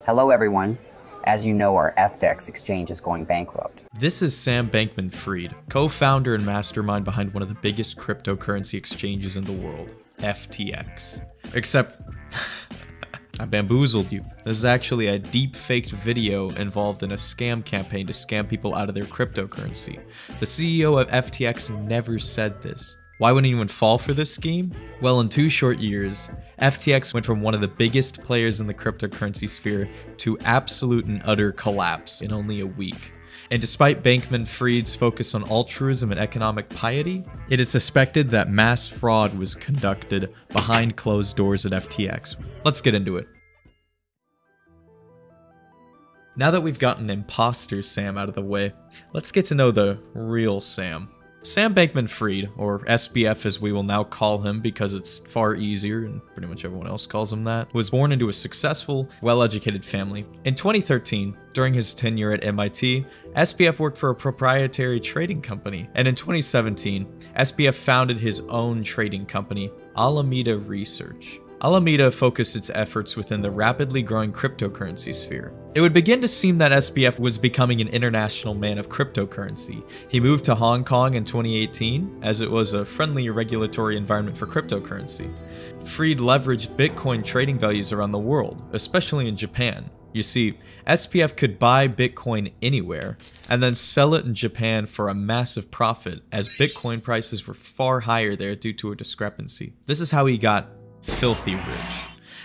Hello everyone. As you know, our FTX exchange is going bankrupt. This is Sam Bankman Fried, co-founder and mastermind behind one of the biggest cryptocurrency exchanges in the world, FTX. Except, I bamboozled you. This is actually a deep-faked video involved in a scam campaign to scam people out of their cryptocurrency. The CEO of FTX never said this. Why would anyone fall for this scheme? Well, in 2 short years, FTX went from one of the biggest players in the cryptocurrency sphere to absolute and utter collapse in only a week. And despite Bankman Fried's focus on altruism and economic piety, it is suspected that mass fraud was conducted behind closed doors at FTX. Let's get into it. Now that we've gotten imposter Sam out of the way, let's get to know the real Sam. Sam Bankman Fried, or SBF as we will now call him because it's far easier and pretty much everyone else calls him that, was born into a successful, well-educated family. In 2013, during his tenure at MIT, SBF worked for a proprietary trading company, and in 2017, SBF founded his own trading company, Alameda Research. Alameda focused its efforts within the rapidly growing cryptocurrency sphere. It would begin to seem that SBF was becoming an international man of cryptocurrency. He moved to Hong Kong in 2018, as it was a friendly regulatory environment for cryptocurrency. Fried leveraged Bitcoin trading values around the world, especially in Japan. You see, SBF could buy Bitcoin anywhere, and then sell it in Japan for a massive profit, as Bitcoin prices were far higher there due to a discrepancy. This is how he got filthy rich.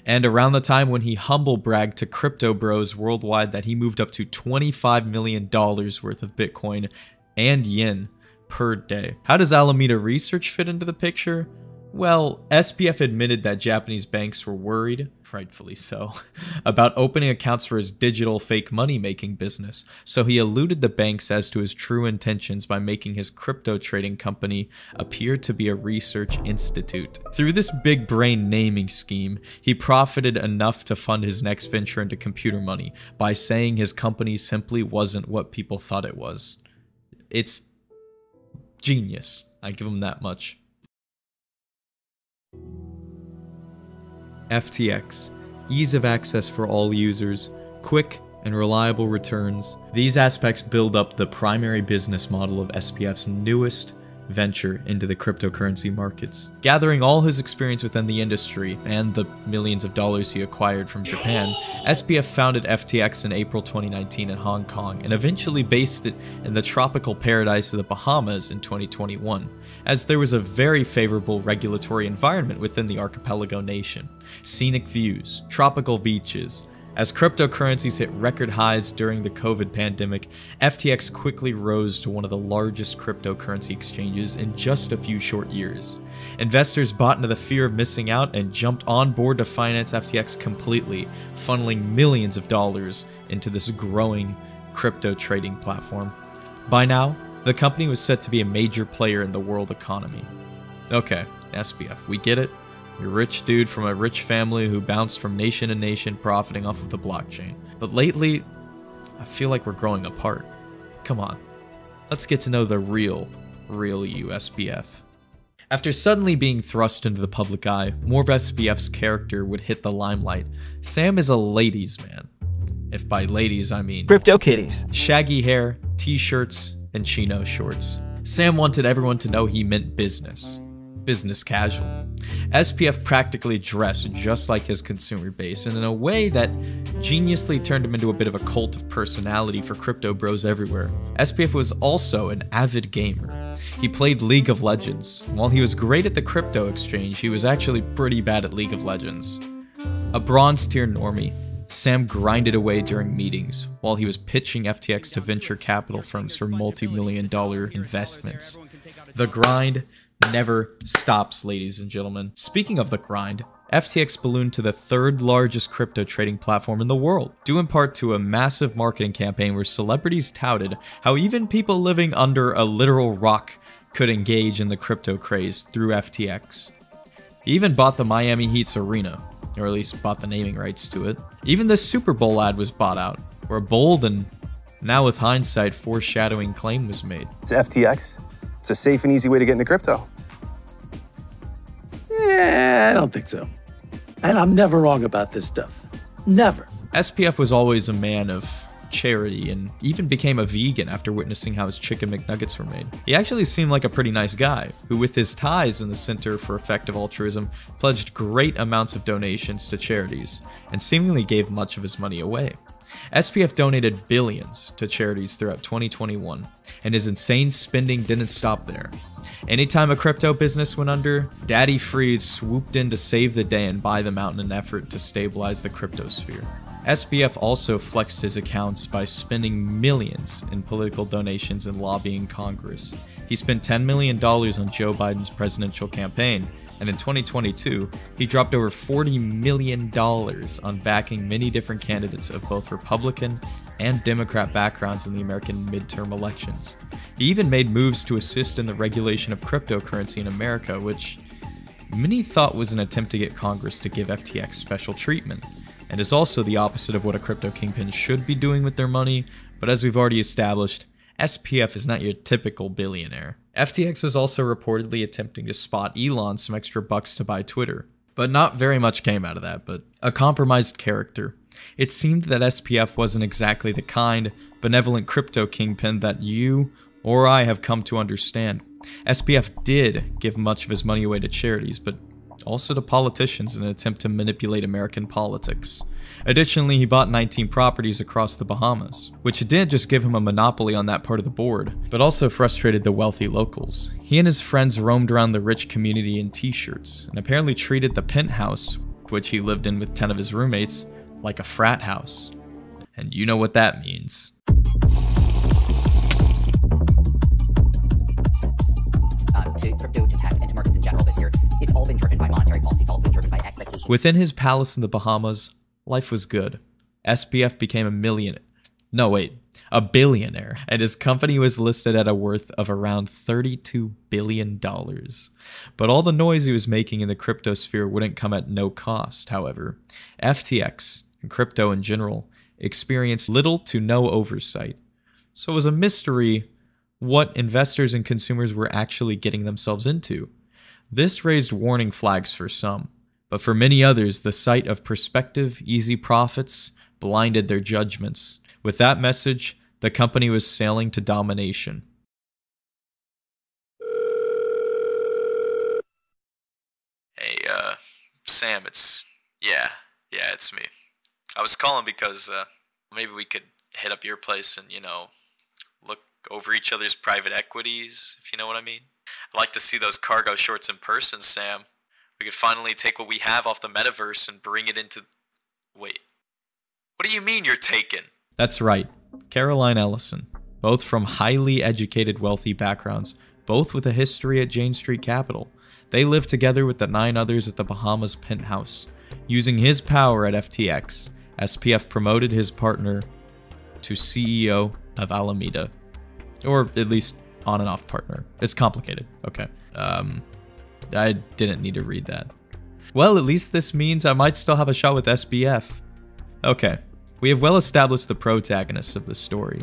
And around the time when he humble bragged to crypto bros worldwide that he moved up to $25 million worth of Bitcoin and yen per day. How does Alameda Research fit into the picture? Well, SBF admitted that Japanese banks were worried, rightfully so, about opening accounts for his digital fake money-making business, so he eluded the banks as to his true intentions by making his crypto trading company appear to be a research institute. Through this big brain naming scheme, he profited enough to fund his next venture into computer money by saying his company simply wasn't what people thought it was. It's genius, I give him that much. FTX, ease of access for all users, quick and reliable returns. These aspects build up the primary business model of SBF's newest venture into the cryptocurrency markets. Gathering all his experience within the industry and the millions of dollars he acquired from Japan, SBF founded FTX in April 2019 in Hong Kong and eventually based it in the tropical paradise of the Bahamas in 2021, as there was a very favorable regulatory environment within the archipelago nation. Scenic views, tropical beaches. As cryptocurrencies hit record highs during the COVID pandemic, FTX quickly rose to one of the largest cryptocurrency exchanges in just a few short years. Investors bought into the fear of missing out and jumped on board to finance FTX completely, funneling millions of dollars into this growing crypto trading platform. By now, the company was set to be a major player in the world economy. Okay, SBF, we get it. You're a rich dude from a rich family who bounced from nation to nation profiting off of the blockchain. But lately, I feel like we're growing apart. Come on, let's get to know the real you, SBF. After suddenly being thrust into the public eye, more of SBF's character would hit the limelight. Sam is a ladies' man. If by ladies, I mean crypto kitties. Shaggy hair, t-shirts, and chino shorts. Sam wanted everyone to know he meant business. Business casual. SBF practically dressed just like his consumer base, and in a way that geniusly turned him into a bit of a cult of personality for crypto bros everywhere. SBF was also an avid gamer. He played League of Legends. While he was great at the crypto exchange, he was actually pretty bad at League of Legends. A bronze tier normie, Sam grinded away during meetings while he was pitching FTX to venture capital firms for multi-million-dollar investments. The grind never stops, ladies and gentlemen. Speaking of the grind, FTX ballooned to the 3rd largest crypto trading platform in the world, due in part to a massive marketing campaign where celebrities touted how even people living under a literal rock could engage in the crypto craze through FTX. He even bought the Miami Heat's arena, or at least bought the naming rights to it. Even the Super Bowl ad was bought out, where a bold and, now with hindsight, foreshadowing claim was made. It's FTX. It's a safe and easy way to get into crypto. Yeah, I don't think so. And I'm never wrong about this stuff. Never. SBF was always a man of charity and even became a vegan after witnessing how his chicken McNuggets were made. He actually seemed like a pretty nice guy, who with his ties in the Center for Effective Altruism pledged great amounts of donations to charities and seemingly gave much of his money away. SBF donated billions to charities throughout 2021, and his insane spending didn't stop there. Anytime a crypto business went under, Daddy Fried swooped in to save the day and buy them out in an effort to stabilize the cryptosphere. SBF also flexed his accounts by spending millions in political donations and lobbying Congress. He spent $10 million on Joe Biden's presidential campaign, and in 2022, he dropped over $40 million on backing many different candidates of both Republican and Democrat backgrounds in the American midterm elections. He even made moves to assist in the regulation of cryptocurrency in America, which many thought was an attempt to get Congress to give FTX special treatment, and is also the opposite of what a crypto kingpin should be doing with their money, but as we've already established, SBF is not your typical billionaire. FTX was also reportedly attempting to spot Elon some extra bucks to buy Twitter, but not very much came out of that, but a compromised character. It seemed that SBF wasn't exactly the kind, benevolent crypto kingpin that you or I have come to understand. SBF did give much of his money away to charities, but also to politicians in an attempt to manipulate American politics. Additionally, he bought 19 properties across the Bahamas, which didn't just give him a monopoly on that part of the board, but also frustrated the wealthy locals. He and his friends roamed around the rich community in t-shirts, and apparently treated the penthouse, which he lived in with 10 of his roommates, like a frat house. And you know what that means. To crypto, to tech, and to markets in general this year, it's all been driven by monetary policy. It's all been driven by expectations. Within his palace in the Bahamas, life was good. SBF became a billionaire, and his company was listed at a worth of around $32 billion. But all the noise he was making in the crypto sphere wouldn't come at no cost, however. FTX, and crypto in general, experienced little to no oversight. So it was a mystery what investors and consumers were actually getting themselves into. This raised warning flags for some, but for many others, the sight of prospective, easy profits blinded their judgments. With that message, the company was sailing to domination. Hey, Sam, it's me. I was calling because, maybe we could hit up your place and, look over each other's private equities, if you know what I mean. I'd like to see those cargo shorts in person, Sam. We could finally take what we have off the metaverse and bring it into... Wait. What do you mean you're taken? That's right. Caroline Ellison. Both from highly educated, wealthy backgrounds, both with a history at Jane Street Capital. They lived together with the 9 others at the Bahamas penthouse. Using his power at FTX, SBF promoted his partner to CEO of Alameda. Or at least on and off partner. It's complicated. Okay. I didn't need to read that. Well, at least this means I might still have a shot with SBF. Okay. We have well established the protagonists of the story.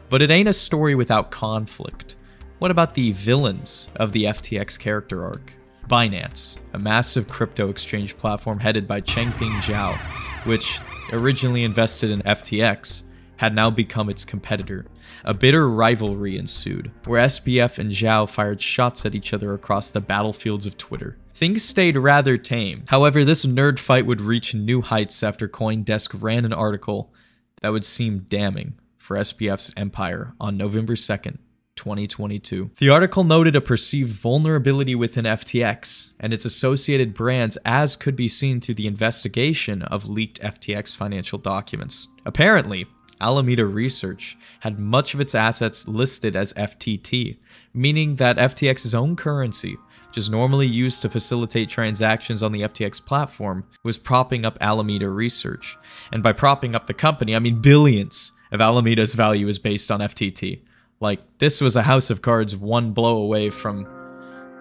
But it ain't a story without conflict. What about the villains of the FTX character arc? Binance, a massive crypto exchange platform headed by Changpeng Zhao, which originally invested in FTX, had now become its competitor. A bitter rivalry ensued, where SBF and Zhao fired shots at each other across the battlefields of Twitter. Things stayed rather tame. However, this nerd fight would reach new heights after CoinDesk ran an article that would seem damning for SBF's empire on November 2nd, 2022. The article noted a perceived vulnerability within FTX and its associated brands, as could be seen through the investigation of leaked FTX financial documents. Apparently, Alameda Research had much of its assets listed as FTT, meaning that FTX's own currency, which is normally used to facilitate transactions on the FTX platform, was propping up Alameda Research. And by propping up the company, I mean billions of Alameda's value is based on FTT. Like, this was a house of cards one blow away from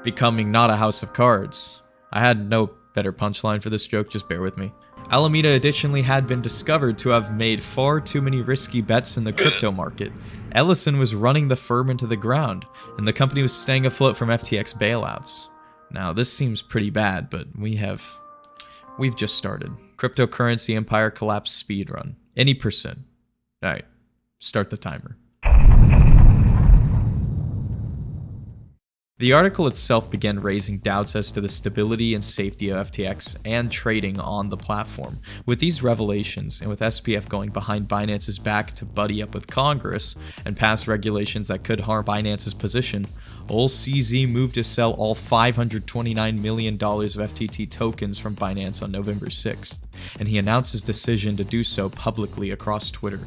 becoming not a house of cards. I had no better punchline for this joke, just bear with me. Alameda additionally had been discovered to have made far too many risky bets in the crypto market. Ellison was running the firm into the ground, and the company was staying afloat from FTX bailouts. Now, this seems pretty bad, but we have we've just started. Cryptocurrency empire collapse speedrun. Any percent. Alright, start the timer. The article itself began raising doubts as to the stability and safety of FTX and trading on the platform. With these revelations, and with SBF going behind Binance's back to buddy up with Congress and pass regulations that could harm Binance's position, old CZ moved to sell all $529 million of FTT tokens from Binance on November 6th, and he announced his decision to do so publicly across Twitter.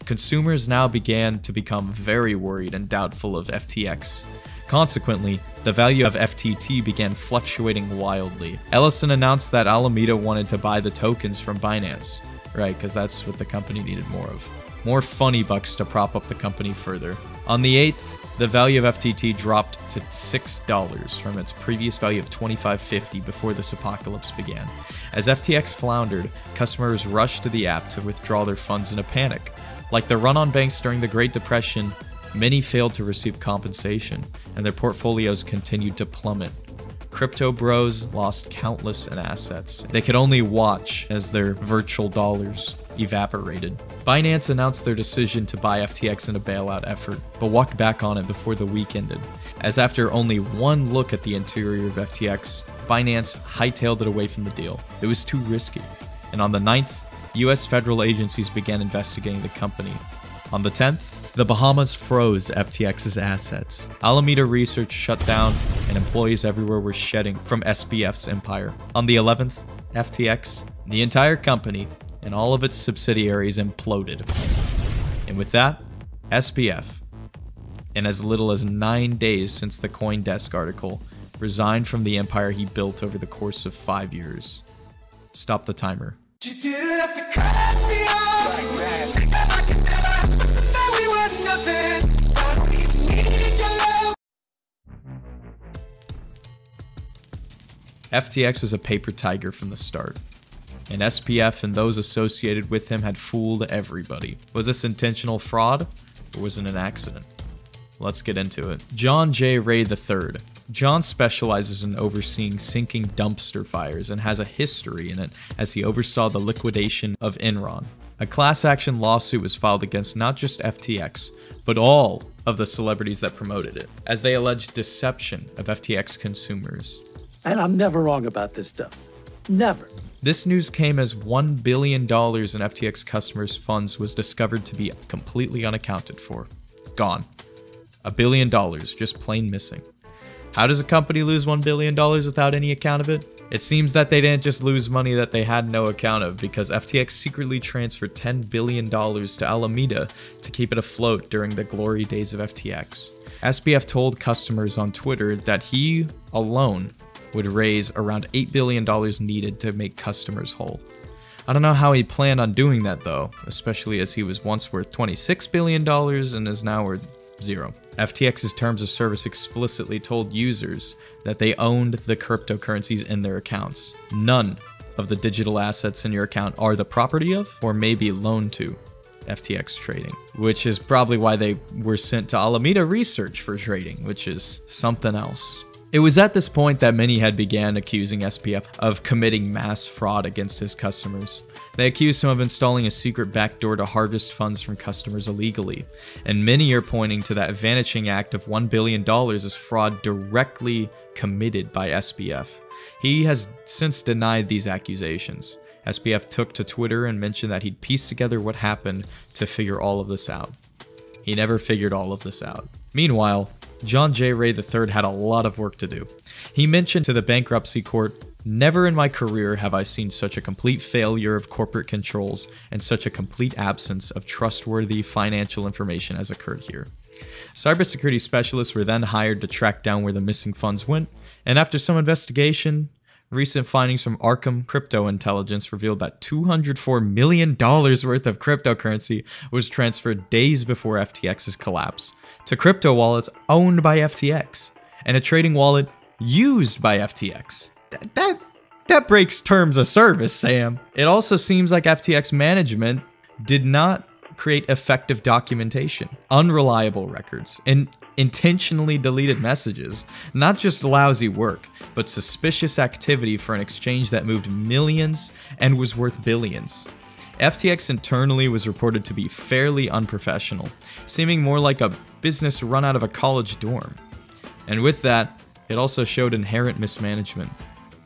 Consumers now began to become very worried and doubtful of FTX. Consequently, the value of FTT began fluctuating wildly. Ellison announced that Alameda wanted to buy the tokens from Binance. Right, because that's what the company needed more of. More funny bucks to prop up the company further. On the 8th, the value of FTT dropped to $6 from its previous value of $25.50 before this apocalypse began. As FTX floundered, customers rushed to the app to withdraw their funds in a panic. Like the run on banks during the Great Depression, many failed to receive compensation, and their portfolios continued to plummet. Crypto bros lost countless in assets. They could only watch as their virtual dollars evaporated. Binance announced their decision to buy FTX in a bailout effort, but walked back on it before the week ended, as after only one look at the interior of FTX, Binance hightailed it away from the deal. It was too risky. And on the 9th, US federal agencies began investigating the company. On the 10th, the Bahamas froze FTX's assets. Alameda Research shut down, and employees everywhere were shedding from SBF's empire. On the 11th, FTX, the entire company, and all of its subsidiaries imploded. And with that, SBF, in as little as 9 days since the CoinDesk article, resigned from the empire he built over the course of 5 years. Stop the timer. You didn't have to cut me off like that. I can never know we were nothing. I don't even need your love. FTX was a paper tiger from the start, and SBF and those associated with him had fooled everybody. Was this intentional fraud, or was it an accident? Let's get into it. John J. Ray III. John specializes in overseeing sinking dumpster fires and has a history in it as he oversaw the liquidation of Enron. A class action lawsuit was filed against not just FTX, but all of the celebrities that promoted it, as they alleged deception of FTX consumers. And I'm never wrong about this stuff. Never. This news came as $1 billion in FTX customers' funds was discovered to be completely unaccounted for. Gone. $1 billion, just plain missing. How does a company lose $1 billion without any account of it? It seems that they didn't just lose money that they had no account of, because FTX secretly transferred $10 billion to Alameda to keep it afloat during the glory days of FTX. SBF told customers on Twitter that he alone would raise around $8 billion needed to make customers whole. I don't know how he planned on doing that though, especially as he was once worth $26 billion and is now worth zero. FTX's terms of service explicitly told users that they owned the cryptocurrencies in their accounts. None of the digital assets in your account are the property of or may be loaned to FTX trading, which is probably why they were sent to Alameda Research for trading, which is something else. It was at this point that many had began accusing SBF of committing mass fraud against his customers. They accused him of installing a secret backdoor to harvest funds from customers illegally, and many are pointing to that vanishing act of $1 billion as fraud directly committed by SBF. He has since denied these accusations. SBF took to Twitter and mentioned that he'd pieced together what happened to figure all of this out. He never figured all of this out. Meanwhile, John J. Ray III had a lot of work to do. He mentioned to the bankruptcy court, "Never in my career have I seen such a complete failure of corporate controls and such a complete absence of trustworthy financial information as occurred here." Cybersecurity specialists were then hired to track down where the missing funds went, and after some investigation, recent findings from Arkham Crypto Intelligence revealed that $204 million worth of cryptocurrency was transferred days before FTX's collapse to crypto wallets owned by FTX and a trading wallet used by FTX. That breaks terms of service, Sam. It also seems like FTX management did not create effective documentation, unreliable records, and intentionally deleted messages, not just lousy work, but suspicious activity for an exchange that moved millions and was worth billions. FTX internally was reported to be fairly unprofessional, seeming more like a business run out of a college dorm. And with that, it also showed inherent mismanagement.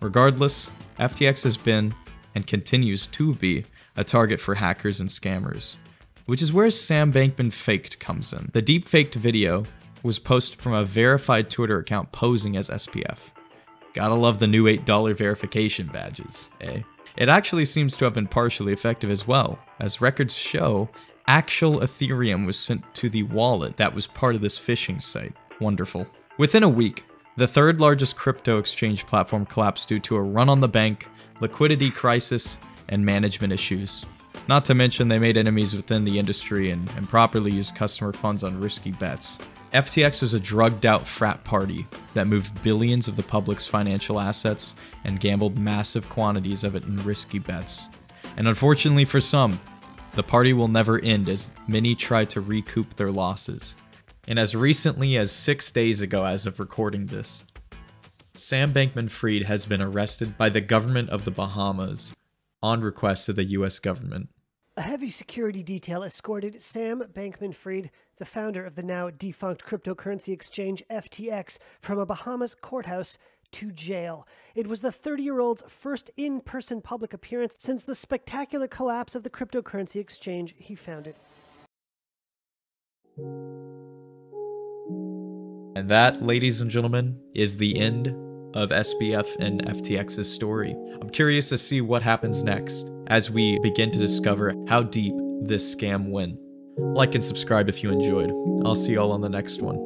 Regardless, FTX has been, and continues to be, a target for hackers and scammers, which is where Sam Bankman Faked comes in. The deep-faked video was posted from a verified Twitter account posing as SBF. Gotta love the new $8 verification badges, eh? It actually seems to have been partially effective as well, as records show actual Ethereum was sent to the wallet that was part of this phishing site. Wonderful. Within a week, the third largest crypto exchange platform collapsed due to a run on the bank, liquidity crisis, and management issues. Not to mention they made enemies within the industry and improperly used customer funds on risky bets. FTX was a drugged out frat party that moved billions of the public's financial assets and gambled massive quantities of it in risky bets. And unfortunately for some, the party will never end as many try to recoup their losses. And as recently as 6 days ago as of recording this, Sam Bankman Fried has been arrested by the government of the Bahamas on request of the US government. A heavy security detail escorted Sam Bankman Fried, the founder of the now defunct cryptocurrency exchange FTX, from a Bahamas courthouse to jail. It was the 30-year-old's first in-person public appearance since the spectacular collapse of the cryptocurrency exchange he founded. And that, ladies and gentlemen, is the end of SBF and FTX's story. I'm curious to see what happens next as we begin to discover how deep this scam went. Like and subscribe if you enjoyed. I'll see y'all on the next one.